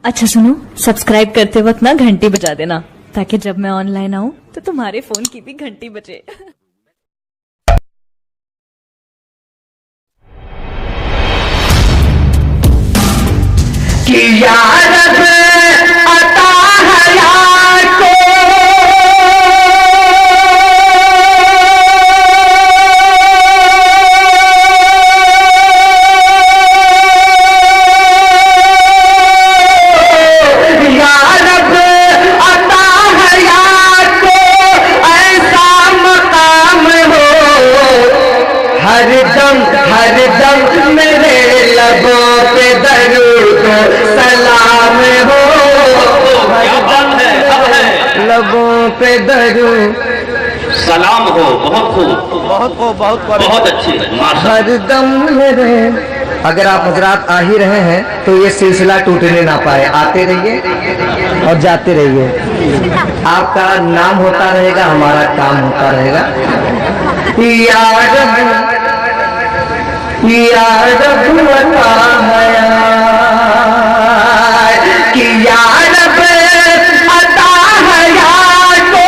अच्छा सुनो, सब्सक्राइब करते वक्त ना घंटी बजा देना ताकि जब मैं ऑनलाइन आऊं तो तुम्हारे फोन की भी घंटी बजे। कि यार अता हयात को यार अता हयात को ऐसा मकाम हो हर दम मेरे लबों पे दरूद सलाम हो लबों पे दरूद सलाम हो। बहुत अच्छी हर दम मेरे। अगर आप हजरात आ ही रहे हैं तो ये सिलसिला टूटने ना पाए, आते रहिए और जाते रहिए। आपका नाम होता रहेगा, हमारा काम होता रहेगा। यार बता हया कि यार अता हया को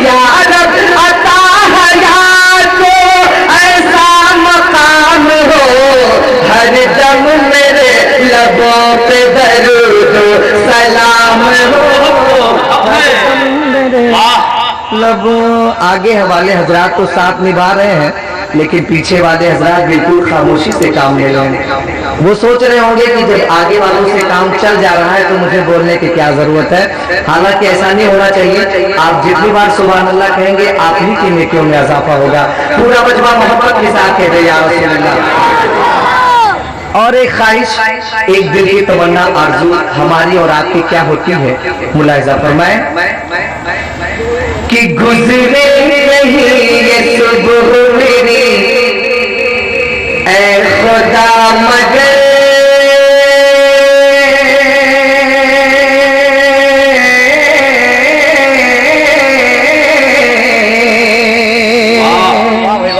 यार अता हया को ऐसा मकाम हो हर दम मेरे लबों पे दरूद सलाम हो। लबों आगे वाले हजरात तो साथ निभा रहे हैं, लेकिन पीछे वाले हजरात बिल्कुल खामोशी से काम ले रहे हैं। वो सोच रहे होंगे कि जब आगे वालों से काम चल जा रहा है तो मुझे बोलने की क्या जरूरत है। हालांकि ऐसा नहीं होना चाहिए। आप जितनी बार सुभान अल्लाह कहेंगे आप ही की नेकियों में इजाफा होगा। पूरा मजमा मोहब्बत के साथ कहते या रसूल अल्लाह। और एक ख्वाहिश, एक दिल की तमन्ना, आरज़ू हमारी और आपकी क्या होती है, मुलाहिजा फरमाएं कि गुजरे नहीं ये सुबह मेरी ऐ खुदा मगर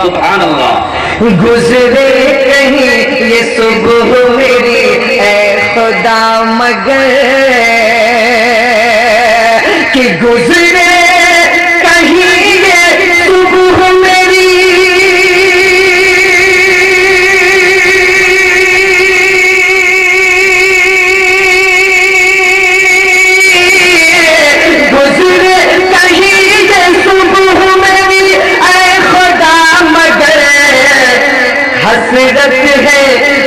सुभान अल्लाह। गुजरे कहीं ये सुबह मेरी ऐ खुदा मगर कि गुजरे कहीं ये सुबह मेरी गुजरे कहीं ये सुबह मेरी ऐ खुदा मगर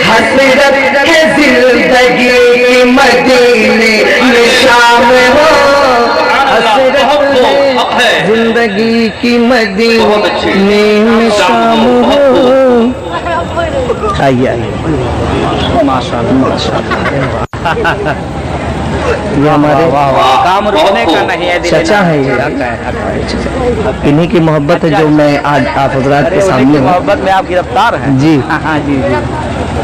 हसरत है जिंदगी की मदीने में शाम हो। हसरत है जिंदगी की मदीने में शाम हो। आइए आइए माशाअल्लाह। ये हमारे काम रुकने का नहीं है, चचा है, ये इन्हीं की मोहब्बत है जो मैं आज आप हजरात के सामने हूँ। मोहब्बत में आप गिरफ्तार हैं जी हाँ जी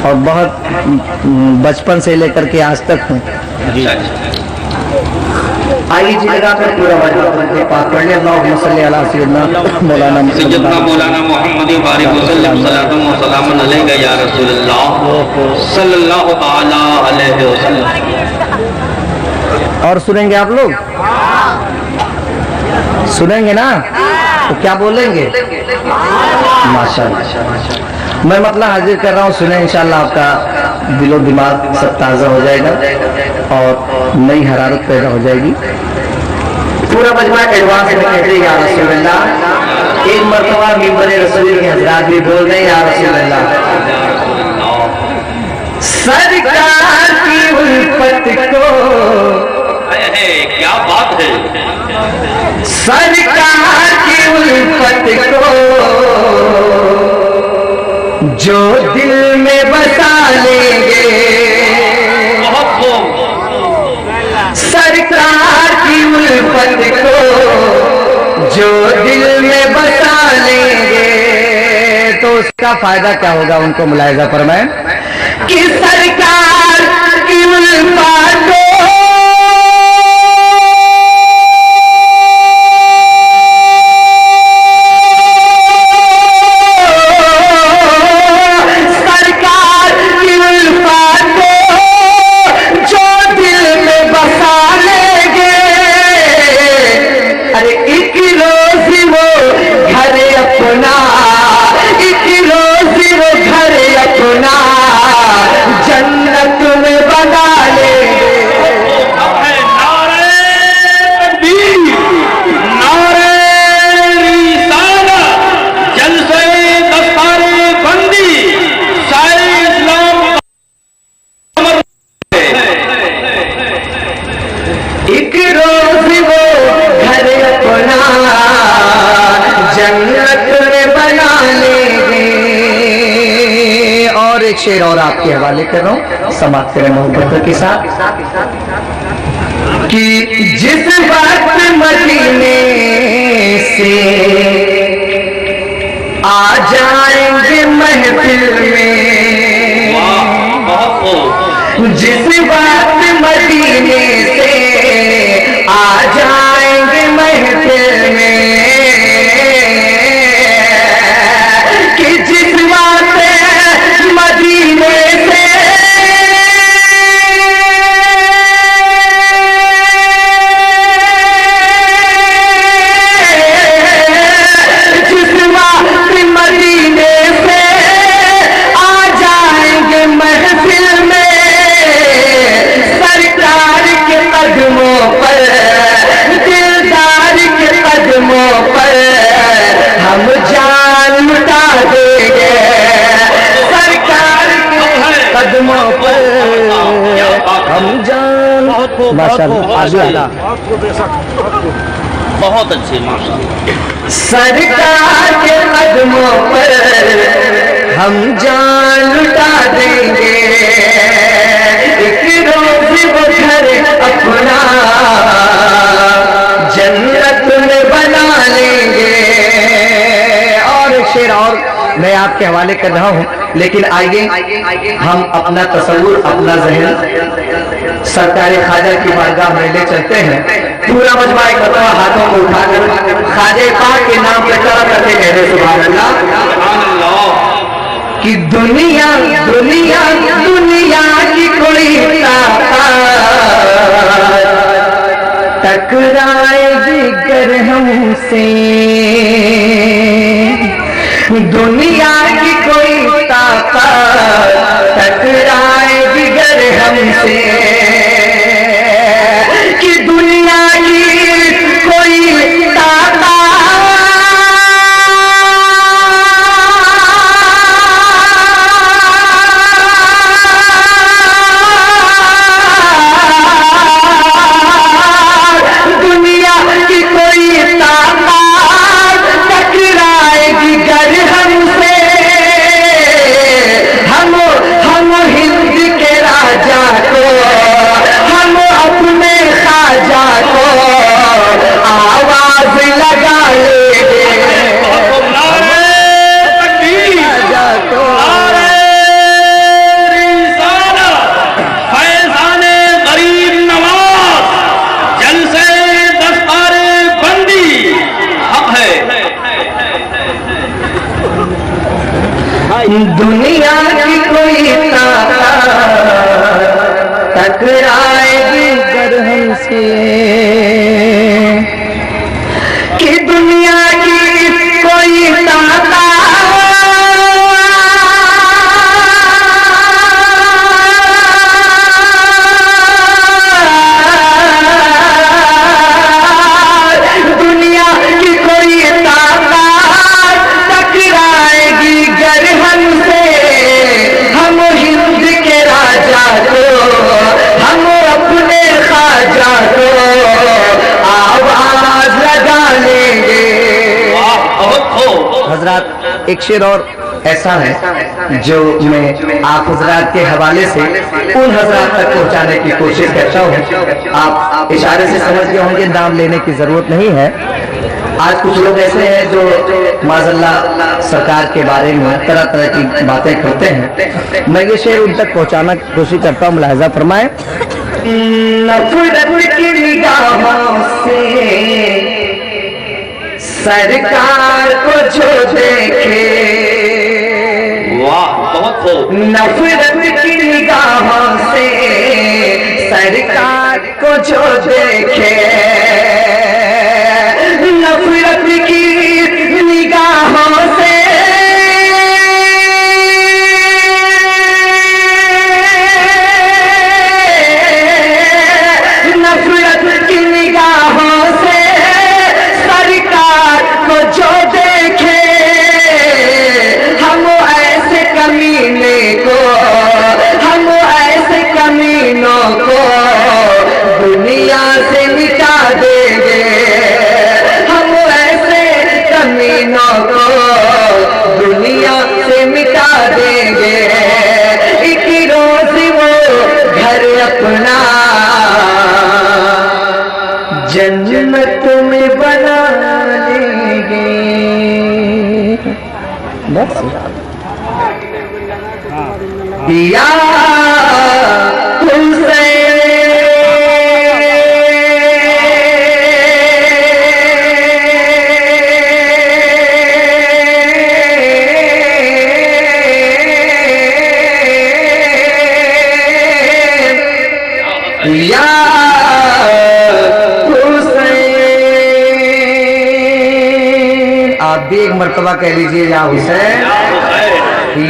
और बहुत बचपन से लेकर के आज तक हूँ। आइए जी लगा कर पूरा वाजिब पाक पढ़ने। अल्लाहुम्मा सल्ली अला सय्यिदना मौलाना मोहम्मद बारिक वसल्लम सल्लल्लाहु व सल्लम अलैका या रसूलल्लाह सल्लल्लाहु तआला अलैहि वसल्लम। और सुनेंगे आप लोग, सुनेंगे ना तो क्या बोलेंगे? माशाअल्लाह। मैं मतलब हाजिर कर रहा हूँ, सुने इंशाअल्लाह आपका दिलो दिमाग सब ताज़ा हो जाएगा और नई हरारत पैदा हो जाएगी। पूरा मजमा एडवांस में कहते हैं या रसूल अल्लाह। एक मरतबा मिंबर रसूल के हजरात भी बोल रहे हैं या रसूल अल्लाह। सरकार की उल्फत को क्या बात है। सरकार की उल्फत को जो दिल में बसा लेंगे, सरकार की उल्फत को जो दिल में बसा लेंगे तो उसका फायदा क्या होगा, उनको मुलाहिजा फरमाएं कि सरकार की उल्फत को एक शेर और आपके हवाले कर रहा हूं, समाप्त करें मोहब्बत के साथ कि जिस वक्त मदीने से आ जाएंगे महफिल में, जिस वक्त मदीने से आ जाएंगे महफिल में, कि जिस वक्त मदीने से हम जान लुटा देंगे सरकार के कदमों पर, हम जान। माशाअल्लाह, बहुत अच्छे माशाअल्लाह। सरकार के कदमों पर हम जान लुटा देंगे, एक रोज वो घर अपना जन्नत में बना लेंगे। और एक शेर और मैं आपके हवाले कर रहा हूं, लेकिन आइए हम अपना तसव्वुर, अपना ज़हन सरकार ख्वाजा की बारगाह में ले चलते हैं। पूरा मजमा एक मरतबा हाथों को उठाकर ख्वाजा पाक के नाम पे चला करते कहते सुभान अल्लाह। कि दुनिया दुनिया दुनिया की कोई टकराएगी गर हमसे, दुनिया की कोई ताकत टकराएगी गर हमसे, कि दुनिया की कोई ताकत दुनिया की कोई ताकत टकराएगी गर हमसे, कि दुनिया की कोई ताकत हजरात। एक शेर और ऐसा है जो मैं आप हजरात के हवाले से उन हजरात तक पहुंचाने की कोशिश करता हूं। आप इशारे से समझ गए होंगे, नाम लेने की जरूरत नहीं है। आज कुछ लोग ऐसे हैं जो माज़अल्लाह सरकार के बारे में तरह तरह की बातें करते हैं। मैं ये शेर उन तक पहुंचाना की कोशिश करता हूँ, मुलाहिजा फरमाए। नफरत की निगाहों से सरकार को जो देखे, वाह बहुत खूब। नफरत की निगाहों से सरकार को जो देखे, नफरत की निगाहों से दुनिया से मिटा या आप भी एक मर्तबा कह लीजिए या हुसैन,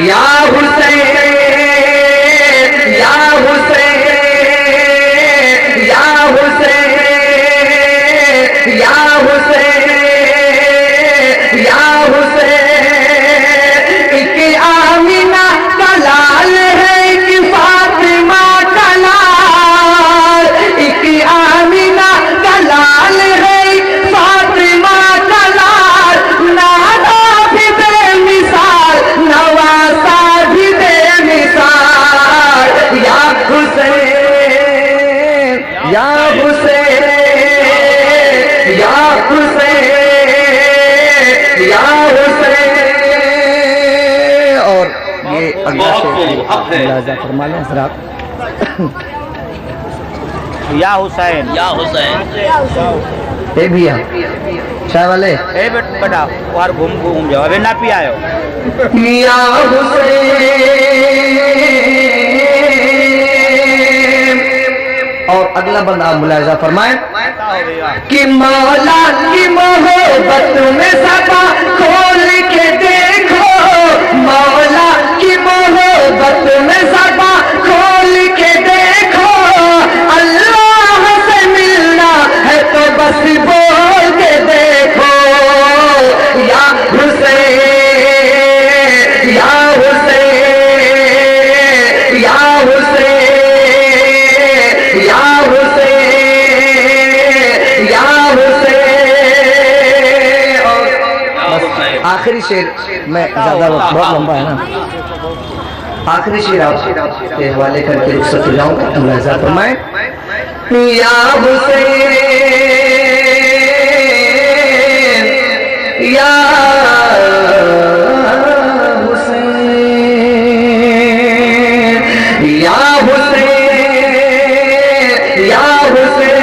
या हुसैन, या हुसैन, या हुसैन, या हुसैन, या हुसैन। एक आमीना का लाल है, एक फातिमा का लाल, एक आमीना का लाल है, एक फातिमा का लाल। नाना भी बेमिसाल, नवासा भी बेमिसाल। या हुसैन, या हुसैन, या हुसैन, या हुसैन। और ये अगला शेर मुलाजा फरमा लें हज़रात। या हुसैन, या हुसैन। ए भैया चाय वाले, ए बेटा बाहर घूम जाओ, अभी ना पी आयो। या हुसैन। और अगला बंदा आप मुलाजा फरमाएं कि मौला की मोहब्बत में सपा खोल के देखो, मौला की मोहब्बत में सपा खोल के देखो। अल्लाह से मिलना है तो बस बोल के देखो। या हुसैन, या हुसैन, या हुसैन, या हुसैन, या हुसैन। और बस आखिरी शेर में ज्यादा वक्त बहुत लंबा है ना, आखिरी शेर आपके हवाले करके रुखसत हो जाऊंगा। मुलाजा फरमाएं या हुसैन, या हुसैन, या हुसैन, या हुसैन।